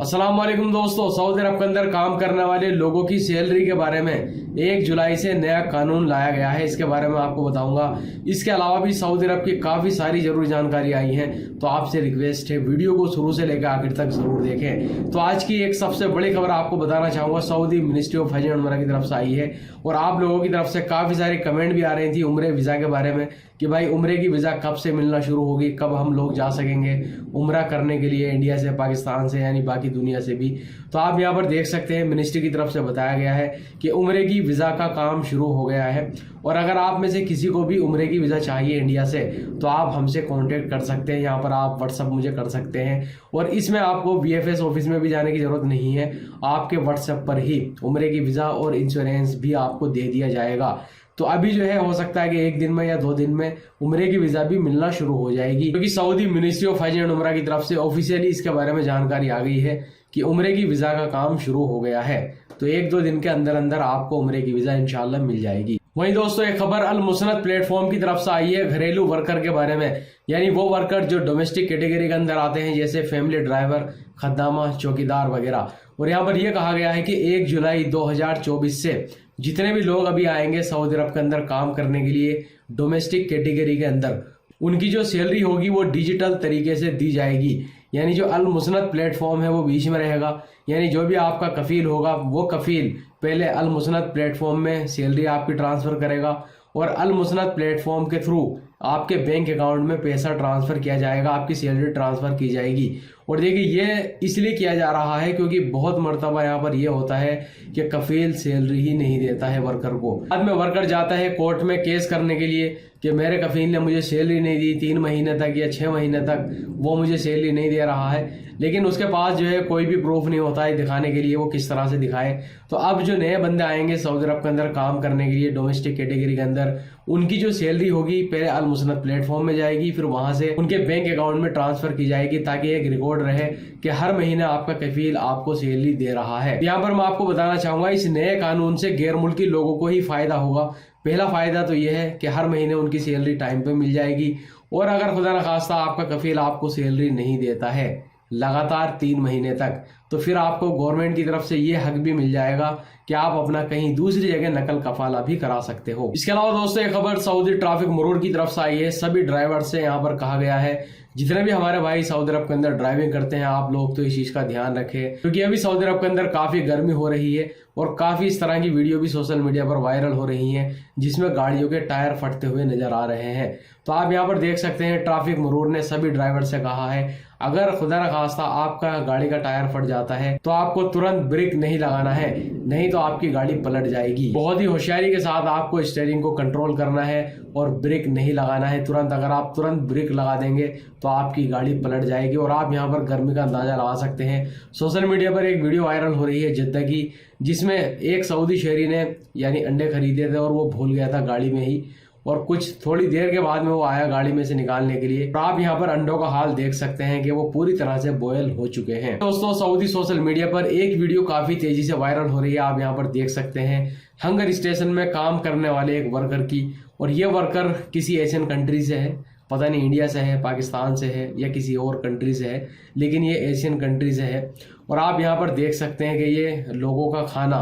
अस्सलाम वालेकुम दोस्तों, सऊदी अरब के अंदर काम करने वाले लोगों की सैलरी के बारे में 1 जुलाई से नया कानून लाया गया है। इसके बारे में आपको बताऊंगा। इसके अलावा भी सऊदी अरब की काफी सारी जरूरी जानकारी आई है, तो आपसे रिक्वेस्ट है वीडियो को शुरू से लेकर आखिर तक जरूर देखें। तो आज की एक सबसे बड़ी खबर आपको बताना चाहूंगा, सऊदी मिनिस्ट्री ऑफ हज एंड उमरा की तरफ से आई है और आप लोगों की तरफ से काफी सारे कमेंट भी आ रही थी उम्रे वीजा के बारे में कि भाई उम्रे की वीजा कब से मिलना शुरू होगी, कब हम लोग जा सकेंगे उम्रा करने के लिए इंडिया से, पाकिस्तान से, यानी बाकी दुनिया से भी। तो आप यहाँ पर देख सकते हैं मिनिस्ट्री की तरफ से बताया गया है कि उम्रे की वीजा का काम शुरू हो गया है और अगर आप में से किसी को भी उम्रे की वीजा चाहिए इंडिया से तो आप हमसे कांटेक्ट कर सकते हैं। यहाँ पर आप व्हाट्सअप मुझे कर सकते हैं और इसमें आपको VFS ऑफिस में भी जाने की जरूरत नहीं है, आपके व्हाट्सएप पर ही उम्रे की वीजा और इंश्योरेंस भी आपको दे दिया जाएगा। तो अभी जो है हो सकता है कि 1 दिन में या 2 दिन में उम्रे की वीजा भी मिलना शुरू हो जाएगी, क्योंकि सऊदी मिनिस्ट्री ऑफ हज एंड उमरा की तरफ से ऑफिशियली इसके बारे में जानकारी आ गई है कि उम्रे की वीजा का काम शुरू हो गया है। तो 1-2 दिन के अंदर अंदर आपको उम्रे की वीजा इंशाल्लाह मिल जाएगी। वहीं दोस्तों एक खबर अल मुसनद प्लेटफॉर्म की तरफ से आई है घरेलू वर्कर के बारे में, यानी वो वर्कर जो डोमेस्टिक कैटेगरी के अंदर आते हैं, जैसे फैमिली ड्राइवर, खद्दामा, चौकीदार वगैरह। और यहाँ पर यह कहा गया है कि 1 जुलाई 2024 से जितने भी लोग अभी आएंगे सऊदी अरब के अंदर काम करने के लिए डोमेस्टिक कैटेगरी के अंदर, उनकी जो सैलरी होगी वो डिजिटल तरीके से दी जाएगी। यानी जो अल मुसनद प्लेटफॉर्म है वो बीच में रहेगा, यानी जो भी आपका कफील होगा वो कफील पहले अल मुसनद प्लेटफॉर्म में सैलरी आपकी ट्रांसफर करेगा और अल मुसनद प्लेटफॉर्म के थ्रू आपके बैंक अकाउंट में पैसा ट्रांसफर किया जाएगा, आपकी सैलरी ट्रांसफर की जाएगी। और देखिए ये इसलिए किया जा रहा है क्योंकि बहुत मर्तबा यहाँ पर यह होता है कि कफील सैलरी ही नहीं देता है वर्कर को। बाद में वर्कर जाता है कोर्ट में केस करने के लिए कि मेरे कफील ने मुझे सैलरी नहीं दी 3 महीने तक या 6 महीने तक, वो मुझे सैलरी नहीं दे रहा है, लेकिन उसके पास जो है कोई भी प्रूफ नहीं होता है दिखाने के लिए वो किस तरह से दिखाए। तो अब जो नए बंदे आएंगे सऊदी अरब के अंदर काम करने के लिए डोमेस्टिक कैटेगरी के अंदर, उनकी जो सैलरी होगी पहले अल मुसनद प्लेटफॉर्म में जाएगी, फिर वहां से उनके बैंक अकाउंट में ट्रांसफर की जाएगी ताकि एक रिकॉर्ड रहे कि हर महीने आपका कफील आपको सैलरी दे रहा है। यहाँ पर मैं आपको बताना चाहूंगा इस नए कानून से गैर मुल्की लोगों को ही फायदा होगा। पहला फायदा तो यह है कि हर महीने उनकी सैलरी टाइम पे मिल जाएगी, और अगर खुदा न खास्ता आपका कफील आपको सैलरी नहीं देता है लगातार 3 महीने तक, तो फिर आपको गवर्नमेंट की तरफ से ये हक भी मिल जाएगा कि आप अपना कहीं दूसरी जगह नकल कफाला भी करा सकते हो। इसके अलावा दोस्तों एक खबर सऊदी ट्रैफिक मरूर की तरफ से आई है। सभी ड्राइवर से यहाँ पर कहा गया है, जितने भी हमारे भाई सऊदी अरब के अंदर ड्राइविंग करते हैं, आप लोग तो इस चीज का ध्यान रखें, क्योंकि अभी सऊदी अरब के अंदर काफी गर्मी हो रही है और काफी इस तरह की वीडियो भी सोशल मीडिया पर वायरल हो रही हैं जिसमें गाड़ियों के टायर फटते हुए नजर आ रहे हैं। तो आप यहाँ पर देख सकते हैं ट्रैफिक मरूर ने सभी ड्राइवर से कहा है, अगर खुदा न खास्ता आपका गाड़ी का टायर फट जाता है तो आपको तुरंत ब्रेक नहीं लगाना है, नहीं तो आपकी गाड़ी पलट जाएगी। बहुत ही होशियारी के साथ आपको स्टीयरिंग को कंट्रोल करना है और ब्रेक नहीं लगाना है तुरंत। अगर आप तुरंत ब्रेक लगा देंगे तो आपकी गाड़ी पलट जाएगी। और आप यहाँ पर गर्मी का अंदाजा लगा सकते हैं, सोशल मीडिया पर एक वीडियो वायरल हो रही है जिद्दा की, जिसमें एक सऊदी शहरी ने यानी अंडे खरीदे थे और वो भूल गया था गाड़ी में ही, और कुछ थोड़ी देर के बाद में वो आया गाड़ी में से निकालने के लिए। तो आप यहाँ पर अंडों का हाल देख सकते हैं कि वो पूरी तरह से बॉयल हो चुके हैं। दोस्तों सऊदी सोशल मीडिया पर एक वीडियो काफी तेजी से वायरल हो रही है, आप यहाँ पर देख सकते हैं हंगर स्टेशन में काम करने वाले एक वर्कर की, और ये वर्कर किसी एशियन कंट्री से है, पता नहीं इंडिया से है, पाकिस्तान से है या किसी और कंट्री से है, लेकिन ये एशियन कंट्री से है। और आप यहाँ पर देख सकते हैं कि ये लोगों का खाना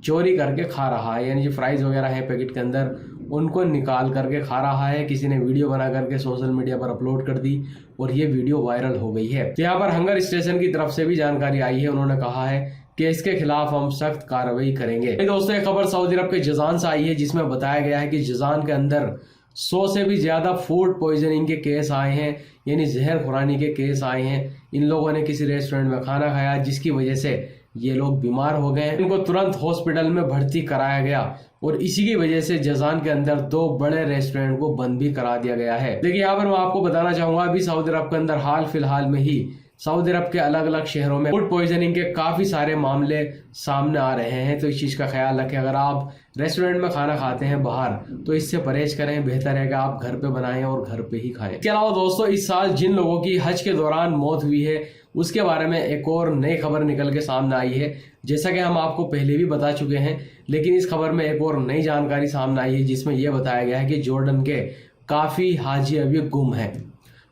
चोरी करके खा रहा है, यानी जो फ्राइज वगैरह है पैकेट के अंदर उनको निकाल करके खा रहा है। किसी ने वीडियो बना करके सोशल मीडिया पर अपलोड कर दी और ये वीडियो वायरल हो गई है। तो यहाँ पर हंगर स्टेशन की तरफ से भी जानकारी आई है, उन्होंने कहा है कि इसके खिलाफ हम सख्त कार्रवाई करेंगे। दोस्तों एक खबर सऊदी अरब के जजान से आई है जिसमें बताया गया है कि जजान के अंदर 100 से भी ज्यादा फूड पॉइजनिंग के केस आए हैं, यानी जहर खुरानी के केस आए हैं। इन लोगों ने किसी रेस्टोरेंट में खाना खाया जिसकी वजह से ये लोग बीमार हो गए, इनको तुरंत हॉस्पिटल में भर्ती कराया गया और इसी की वजह से जजान के अंदर 2 बड़े रेस्टोरेंट को बंद भी करा दिया गया है। देखिए यहाँ पर मैं आपको बताना चाहूंगा अभी सऊदी अरब के अंदर हाल फिलहाल में ही सऊदी अरब के अलग अलग शहरों में फूड पॉइजनिंग के काफी सारे मामले सामने आ रहे हैं। तो इस चीज का ख्याल रखें, अगर आप रेस्टोरेंट में खाना खाते हैं बाहर तो इससे परहेज करें, बेहतर है कि आप घर पे बनाएं और घर पे ही खाएं। इसके अलावा दोस्तों इस साल जिन लोगों की हज के दौरान मौत हुई है उसके बारे में एक और नई खबर निकल के सामने आई है। जैसा कि हम आपको पहले भी बता चुके हैं, लेकिन इस खबर में एक और नई जानकारी सामने आई है जिसमें यह बताया गया है कि जॉर्डन के काफी हाजी अभी गुम हैं।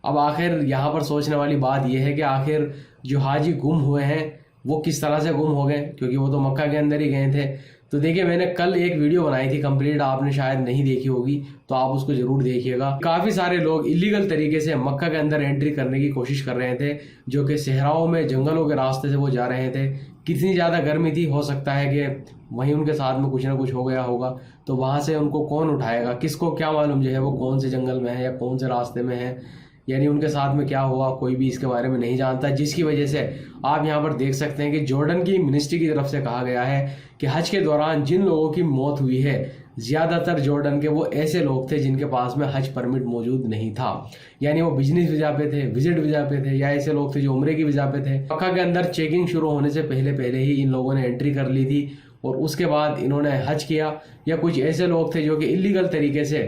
अब आखिर यहाँ पर सोचने वाली बात यह है कि आखिर जो हाजी गुम हुए हैं वो किस तरह से गुम हो गए, क्योंकि वो तो मक्का के अंदर ही गए थे। तो देखिए, मैंने कल एक वीडियो बनाई थी कंप्लीट, आपने शायद नहीं देखी होगी, तो आप उसको जरूर देखिएगा। काफी सारे लोग इलीगल तरीके से मक्का के अंदर एंट्री करने की कोशिश कर रहे थे, जो कि सहराओं में जंगलों के रास्ते से वो जा रहे थे। कितनी ज्यादा गर्मी थी, हो सकता है कि वहीं उनके साथ में कुछ ना कुछ हो गया होगा, तो वहां से उनको कौन उठाएगा, किसको क्या मालूम जो है वो कौन से जंगल में है या कौन से रास्ते में है, यानी उनके साथ में क्या हुआ कोई भी इसके बारे में नहीं जानता। जिसकी वजह से आप यहाँ पर देख सकते हैं कि जॉर्डन की मिनिस्ट्री की तरफ से कहा गया है कि हज के दौरान जिन लोगों की मौत हुई है, ज्यादातर जॉर्डन के वो ऐसे लोग थे जिनके पास में हज परमिट मौजूद नहीं था, यानी वो बिजनेस वीजा पे थे, विजिट वीजा पे थे, या ऐसे लोग थे जो उम्रे की वीजा पे थे। मक्का के अंदर चेकिंग शुरू होने से पहले पहले ही इन लोगों ने एंट्री कर ली थी और उसके बाद इन्होंने हज किया। या कुछ ऐसे लोग थे जो कि इलीगल तरीके से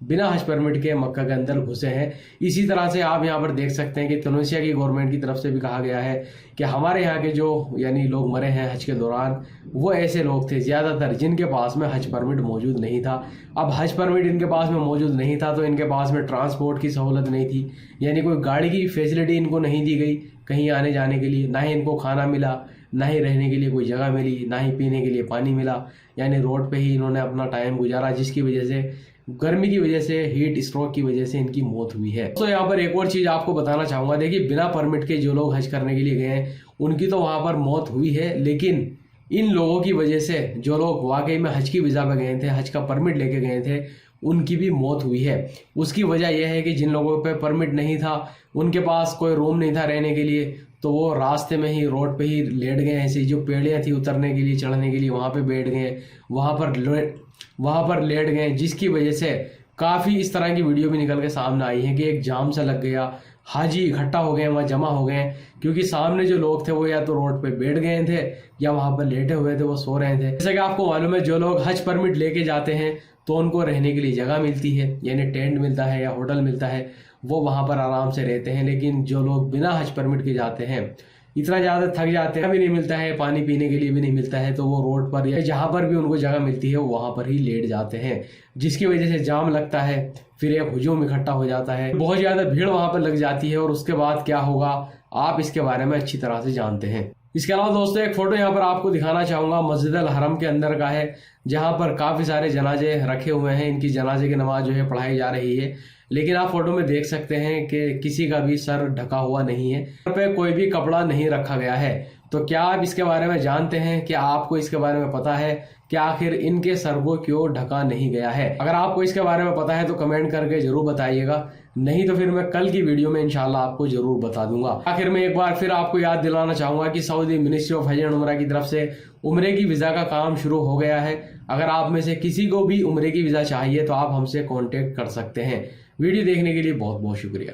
बिना हज परमिट के मक्का के अंदर घुसे हैं। इसी तरह से आप यहाँ पर देख सकते हैं कि तुनिसिया की गवर्नमेंट की तरफ से भी कहा गया है कि हमारे यहाँ के जो यानी लोग मरे हैं हज के दौरान, वो ऐसे लोग थे ज्यादातर जिनके पास में हज परमिट मौजूद नहीं था। अब हज परमिट इनके पास में मौजूद नहीं था तो इनके पास में ट्रांसपोर्ट की सहूलत नहीं थी, यानी कोई गाड़ी की फैसिलिटी इनको नहीं दी गई कहीं आने जाने के लिए, ना ही इनको खाना मिला, ना ही रहने के लिए कोई जगह मिली, ना ही पीने के लिए पानी मिला, यानी रोड पे ही इन्होंने अपना टाइम गुजारा, जिसकी वजह से गर्मी की वजह से, हीट स्ट्रोक की वजह से इनकी मौत हुई है। तो यहाँ पर एक और चीज आपको बताना चाहूंगा, देखिए बिना परमिट के जो लोग हज करने के लिए गए हैं उनकी तो वहां पर मौत हुई है, लेकिन इन लोगों की वजह से जो लोग वाकई में हज की वीजा पे गए थे, हज का परमिट लेके गए थे, उनकी भी मौत हुई है। उसकी वजह यह है कि जिन लोगों पे परमिट नहीं था, उनके पास कोई रूम नहीं था रहने के लिए, तो वो रास्ते में ही रोड पे ही लेट गए। ऐसी जो पेड़ियाँ थी उतरने के लिए, चढ़ने के लिए, वहाँ पे बैठ गए, वहाँ पर लेट गए, जिसकी वजह से काफ़ी इस तरह की वीडियो भी निकल के सामने आई है कि एक जाम सा लग गया, हाजी इकट्ठा हो गए, वहाँ जमा हो गए, क्योंकि सामने जो लोग थे वो या तो रोड पे बैठ गए थे या वहाँ पर लेटे हुए थे, वो सो रहे थे। जैसा कि आपको मालूम है, जो लोग हज परमिट लेके जाते हैं तो उनको रहने के लिए जगह मिलती है, यानी टेंट मिलता है या होटल मिलता है, वो वहाँ पर आराम से रहते हैं। लेकिन जो लोग बिना हज परमिट के जाते हैं, इतना ज़्यादा थक जाते हैं, भी नहीं मिलता है, पानी पीने के लिए भी नहीं मिलता है, तो वो रोड पर या जहाँ पर भी उनको जगह मिलती है वो वहाँ पर ही लेट जाते हैं, जिसकी वजह से जाम लगता है, फिर एक हुजूम इकट्ठा हो जाता है, बहुत ज़्यादा भीड़ वहाँ पर लग जाती है, और उसके बाद क्या होगा आप इसके बारे में अच्छी तरह से जानते हैं। इसके अलावा दोस्तों एक फोटो यहाँ पर आपको दिखाना चाहूंगा, मस्जिद अल हरम के अंदर का है, जहाँ पर काफ़ी सारे जनाजे रखे हुए हैं, इनकी जनाजे की नमाज जो है पढ़ाई जा रही है। लेकिन आप फोटो में देख सकते हैं कि किसी का भी सर ढका हुआ नहीं है, सर पे कोई भी कपड़ा नहीं रखा गया है। तो क्या आप इसके बारे में जानते हैं, क्या आपको इसके बारे में पता है कि आखिर इनके सर को क्यों ढका नहीं गया है? अगर आपको इसके बारे में पता है तो कमेंट करके जरूर बताइएगा, नहीं तो फिर मैं कल की वीडियो में इंशाल्लाह आपको जरूर बता दूंगा। आखिर में एक बार फिर आपको याद दिलाना चाहूंगा कि सऊदी मिनिस्ट्री ऑफ हज एंड उमरा की तरफ से उम्रे की वीजा का काम शुरू हो गया है। अगर आप में से किसी को भी उम्रे की वीजा चाहिए तो आप हमसे कॉन्टेक्ट कर सकते हैं। वीडियो देखने के लिए बहुत बहुत शुक्रिया।